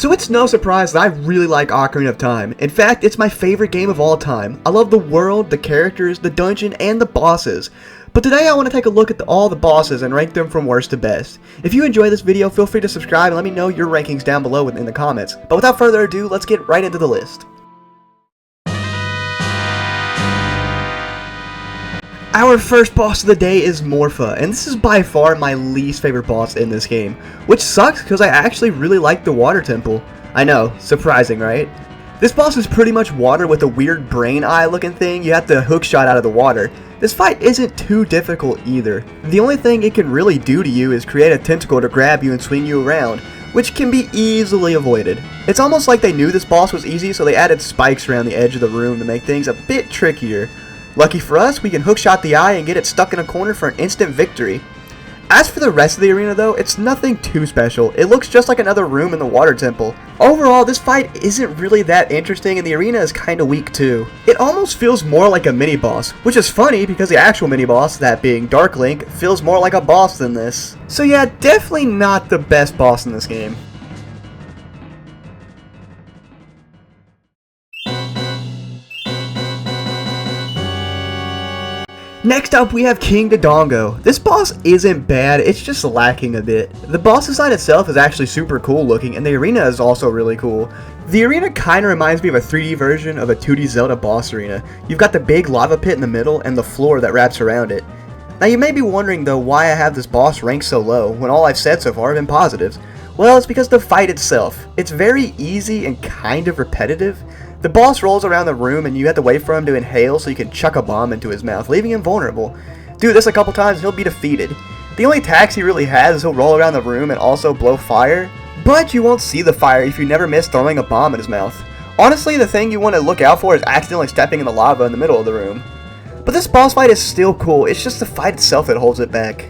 So it's no surprise that I really like Ocarina of Time. In fact, it's my favorite game of all time. I love the world, the characters, the dungeon, and the bosses. But today I want to take a look at all the bosses and rank them from worst to best. If you enjoy this video, feel free to subscribe and let me know your rankings down below in the comments. But without further ado, let's get right into the list. Our first boss of the day is Morpha, and this is by far my least favorite boss in this game, which sucks because I actually really like the water temple. I know, surprising, right? This boss is pretty much water with a weird brain eye looking thing you have to hookshot out of the water. This fight isn't too difficult either. The only thing it can really do to you is create a tentacle to grab you and swing you around, which can be easily avoided. It's almost like they knew this boss was easy, so they added spikes around the edge of the room to make things a bit trickier. Lucky for us, we can hookshot the eye and get it stuck in a corner for an instant victory. As for the rest of the arena though, it's nothing too special. It looks just like another room in the water temple. Overall, this fight isn't really that interesting and the arena is kinda weak too. It almost feels more like a mini-boss, which is funny because the actual mini-boss, that being Dark Link, feels more like a boss than this. So yeah, definitely not the best boss in this game. Next up, we have King Dodongo. This boss isn't bad, it's just lacking a bit. The boss design itself is actually super cool looking, and the arena is also really cool. The arena kinda reminds me of a 3D version of a 2D Zelda boss arena. You've got the big lava pit in the middle and the floor that wraps around it. Now you may be wondering though why I have this boss ranked so low, when all I've said so far have been positives. Well, it's because the fight itself. It's very easy and kind of repetitive. The boss rolls around the room and you have to wait for him to inhale so you can chuck a bomb into his mouth, leaving him vulnerable. Do this a couple times and he'll be defeated. The only attacks he really has is he'll roll around the room and also blow fire, but you won't see the fire if you never miss throwing a bomb in his mouth. Honestly, the thing you want to look out for is accidentally stepping in the lava in the middle of the room. But this boss fight is still cool, it's just the fight itself that holds it back.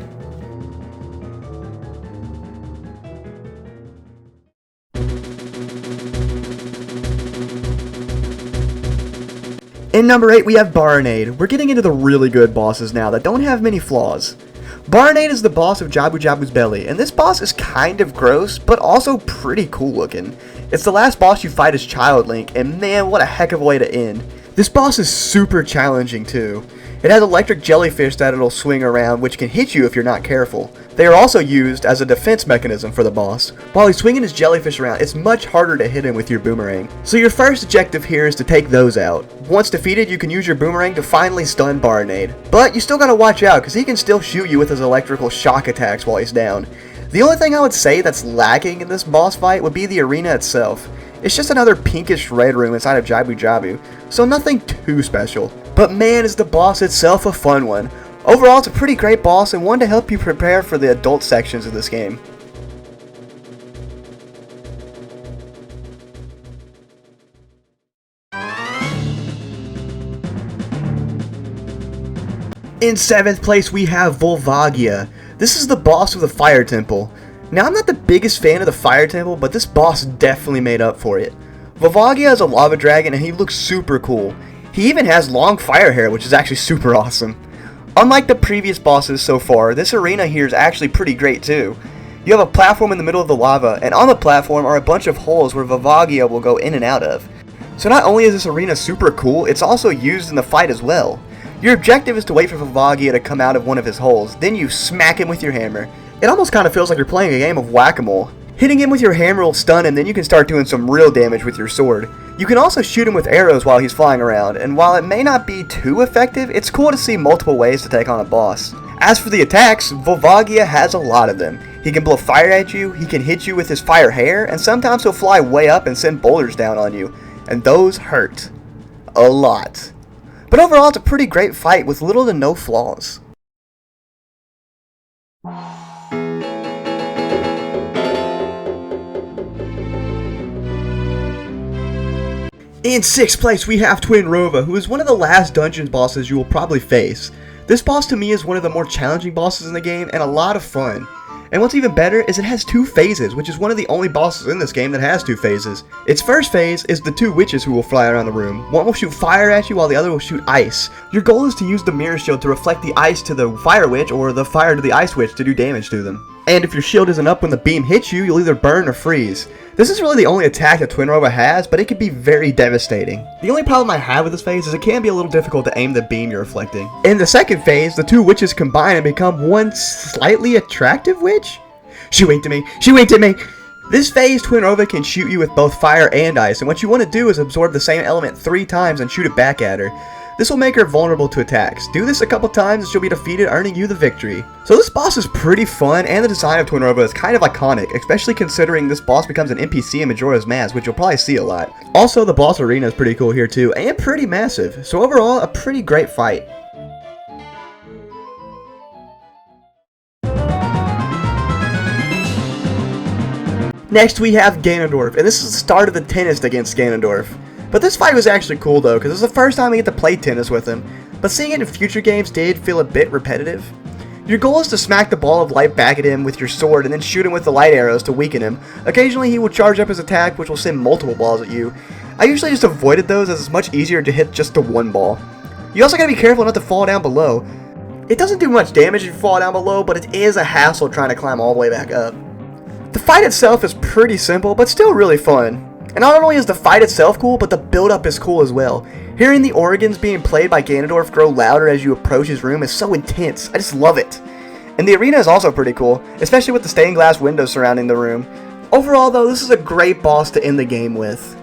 In number 8, we have Barinade. We're getting into the really good bosses now that don't have many flaws. Barinade is the boss of Jabu Jabu's belly, and this boss is kind of gross, but also pretty cool looking. It's the last boss you fight as Child Link, and man, what a heck of a way to end. This boss is super challenging too. It has electric jellyfish that it'll swing around, which can hit you if you're not careful. They are also used as a defense mechanism for the boss. While he's swinging his jellyfish around, it's much harder to hit him with your boomerang. So your first objective here is to take those out. Once defeated, you can use your boomerang to finally stun Barinade. But you still gotta watch out, because he can still shoot you with his electrical shock attacks while he's down. The only thing I would say that's lacking in this boss fight would be the arena itself. It's just another pinkish red room inside of Jabu Jabu, so nothing too special. But man, is the boss itself a fun one. Overall, it's a pretty great boss and one to help you prepare for the adult sections of this game. In 7th place, we have Volvagia. This is the boss of the Fire Temple. Now, I'm not the biggest fan of the Fire Temple, but this boss definitely made up for it. Volvagia is a lava dragon and he looks super cool. He even has long fire hair, which is actually super awesome. Unlike the previous bosses so far, this arena here is actually pretty great too. You have a platform in the middle of the lava, and on the platform are a bunch of holes where Volvagia will go in and out of. So not only is this arena super cool, it's also used in the fight as well. Your objective is to wait for Volvagia to come out of one of his holes, then you smack him with your hammer. It almost kind of feels like you're playing a game of whack-a-mole. Hitting him with your hammer will stun him, then you can start doing some real damage with your sword. You can also shoot him with arrows while he's flying around, and while it may not be too effective, it's cool to see multiple ways to take on a boss. As for the attacks, Volvagia has a lot of them. He can blow fire at you, he can hit you with his fire hair, and sometimes he'll fly way up and send boulders down on you. And those hurt. A lot. But overall, it's a pretty great fight with little to no flaws. In 6th place, we have Twinrova, who is one of the last dungeon bosses you will probably face. This boss to me is one of the more challenging bosses in the game and a lot of fun. And what's even better is it has 2 phases, which is one of the only bosses in this game that has 2 phases. Its first phase is the 2 witches who will fly around the room. One will shoot fire at you while the other will shoot ice. Your goal is to use the mirror shield to reflect the ice to the fire witch or the fire to the ice witch to do damage to them. And if your shield isn't up when the beam hits you, you'll either burn or freeze. This is really the only attack that Twinrova has, but it can be very devastating. The only problem I have with this phase is it can be a little difficult to aim the beam you're reflecting. In the second phase, the two witches combine and become one slightly attractive witch? She winked at me. She winked at me! This phase, Twinrova can shoot you with both fire and ice, and what you want to do is absorb the same element 3 times and shoot it back at her. This will make her vulnerable to attacks. Do this a couple times and she'll be defeated, earning you the victory. So this boss is pretty fun, and the design of Twinrova is kind of iconic, especially considering this boss becomes an NPC in Majora's Mask, which you'll probably see a lot. Also, the boss arena is pretty cool here too, and pretty massive. So overall, a pretty great fight. Next we have Ganondorf, and this is the start of the tennis against Ganondorf. But this fight was actually cool though, because it's the first time we get to play tennis with him, but seeing it in future games did feel a bit repetitive. Your goal is to smack the ball of light back at him with your sword and then shoot him with the light arrows to weaken him. Occasionally he will charge up his attack, which will send multiple balls at you. I usually just avoided those as it's much easier to hit just the one ball. You also gotta be careful not to fall down below. It doesn't do much damage if you fall down below, but it is a hassle trying to climb all the way back up. The fight itself is pretty simple, but still really fun. And not only is the fight itself cool, but the build-up is cool as well. Hearing the organs being played by Ganondorf grow louder as you approach his room is so intense. I just love it. And the arena is also pretty cool, especially with the stained glass windows surrounding the room. Overall though, this is a great boss to end the game with.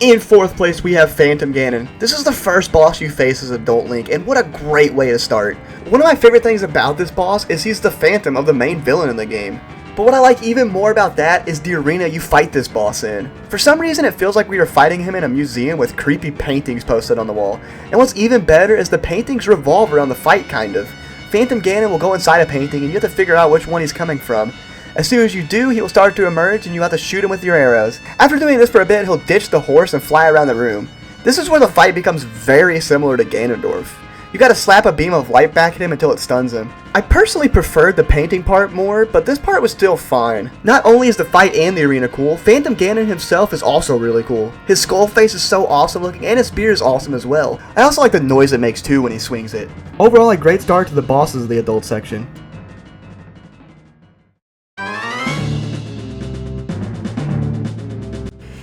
In 4th place we have Phantom Ganon. This is the first boss you face as Adult Link, and what a great way to start. One of my favorite things about this boss is he's the phantom of the main villain in the game. But what I like even more about that is the arena you fight this boss in. For some reason it feels like we are fighting him in a museum with creepy paintings posted on the wall. And what's even better is the paintings revolve around the fight kind of. Phantom Ganon will go inside a painting and you have to figure out which one he's coming from. As soon as you do, he will start to emerge and you have to shoot him with your arrows. After doing this for a bit, he'll ditch the horse and fly around the room. This is where the fight becomes very similar to Ganondorf. You gotta slap a beam of light back at him until it stuns him. I personally preferred the painting part more, but this part was still fine. Not only is the fight and the arena cool, Phantom Ganon himself is also really cool. His skull face is so awesome looking and his spear is awesome as well. I also like the noise it makes too when he swings it. Overall, a great start to the bosses of the adult section.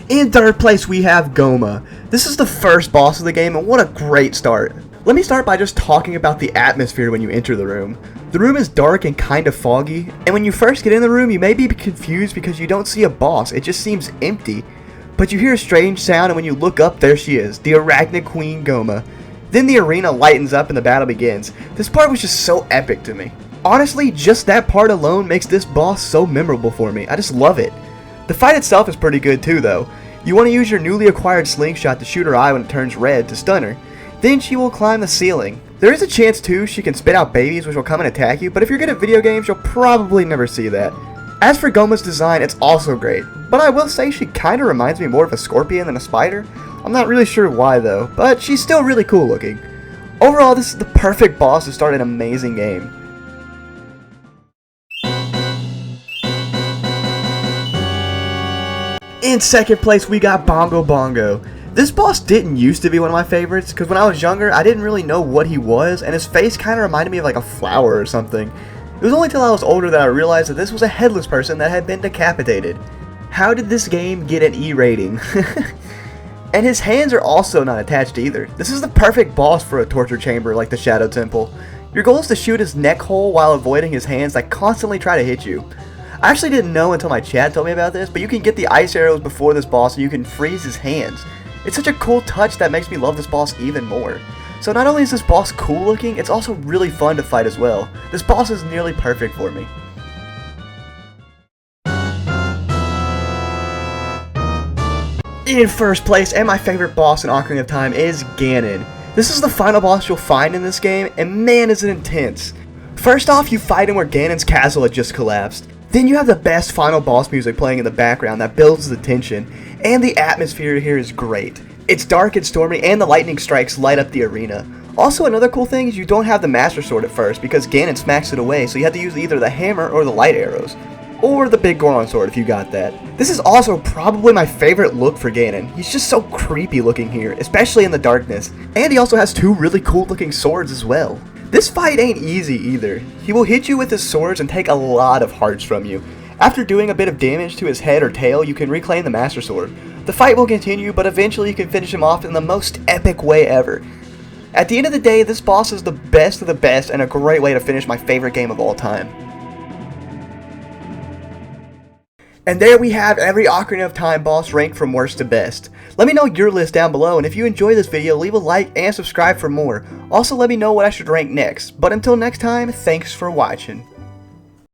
In 3rd place we have Gohma. This is the first boss of the game and what a great start. Let me start by just talking about the atmosphere when you enter the room. The room is dark and kind of foggy, and when you first get in the room you may be confused because you don't see a boss, it just seems empty. But you hear a strange sound and when you look up, there she is, the Arachnid Queen Gohma. Then the arena lightens up and the battle begins. This part was just so epic to me. Honestly, just that part alone makes this boss so memorable for me. I just love it. The fight itself is pretty good too though. You want to use your newly acquired slingshot to shoot her eye when it turns red to stun her. Then she will climb the ceiling. There is a chance too she can spit out babies which will come and attack you, but if you're good at video games you'll probably never see that. As for Gohma's design, it's also great, but I will say she kinda reminds me more of a scorpion than a spider. I'm not really sure why though, but she's still really cool looking. Overall, this is the perfect boss to start an amazing game. In 2nd place we got Bongo Bongo. This boss didn't used to be one of my favorites, because when I was younger I didn't really know what he was, and his face kind of reminded me of like a flower or something. It was only till I was older that I realized that this was a headless person that had been decapitated. How did this game get an E rating? And his hands are also not attached either. This is the perfect boss for a torture chamber like the Shadow Temple. Your goal is to shoot his neck hole while avoiding his hands that constantly try to hit you. I actually didn't know until my chat told me about this, but you can get the ice arrows before this boss and you can freeze his hands. It's such a cool touch that makes me love this boss even more. So not only is this boss cool looking, it's also really fun to fight as well. This boss is nearly perfect for me. In 1st place, and my favorite boss in Ocarina of Time, is Ganon. This is the final boss you'll find in this game, and man is it intense. First off, you fight him where Ganon's castle had just collapsed. Then you have the best final boss music playing in the background that builds the tension, and the atmosphere here is great. It's dark and stormy, and the lightning strikes light up the arena. Also, another cool thing is you don't have the Master Sword at first because Ganon smacks it away, so you have to use either the hammer or the light arrows. or the big Goron sword if you got that. This is also probably my favorite look for Ganon. He's just so creepy looking here, especially in the darkness. And he also has two really cool looking swords as well. This fight ain't easy either. He will hit you with his swords and take a lot of hearts from you. After doing a bit of damage to his head or tail, you can reclaim the Master Sword. The fight will continue, but eventually you can finish him off in the most epic way ever. At the end of the day, this boss is the best of the best and a great way to finish my favorite game of all time. And there we have every Ocarina of Time boss ranked from worst to best. Let me know your list down below, and if you enjoyed this video, leave a like and subscribe for more. Also let me know what I should rank next. But until next time, thanks for watching.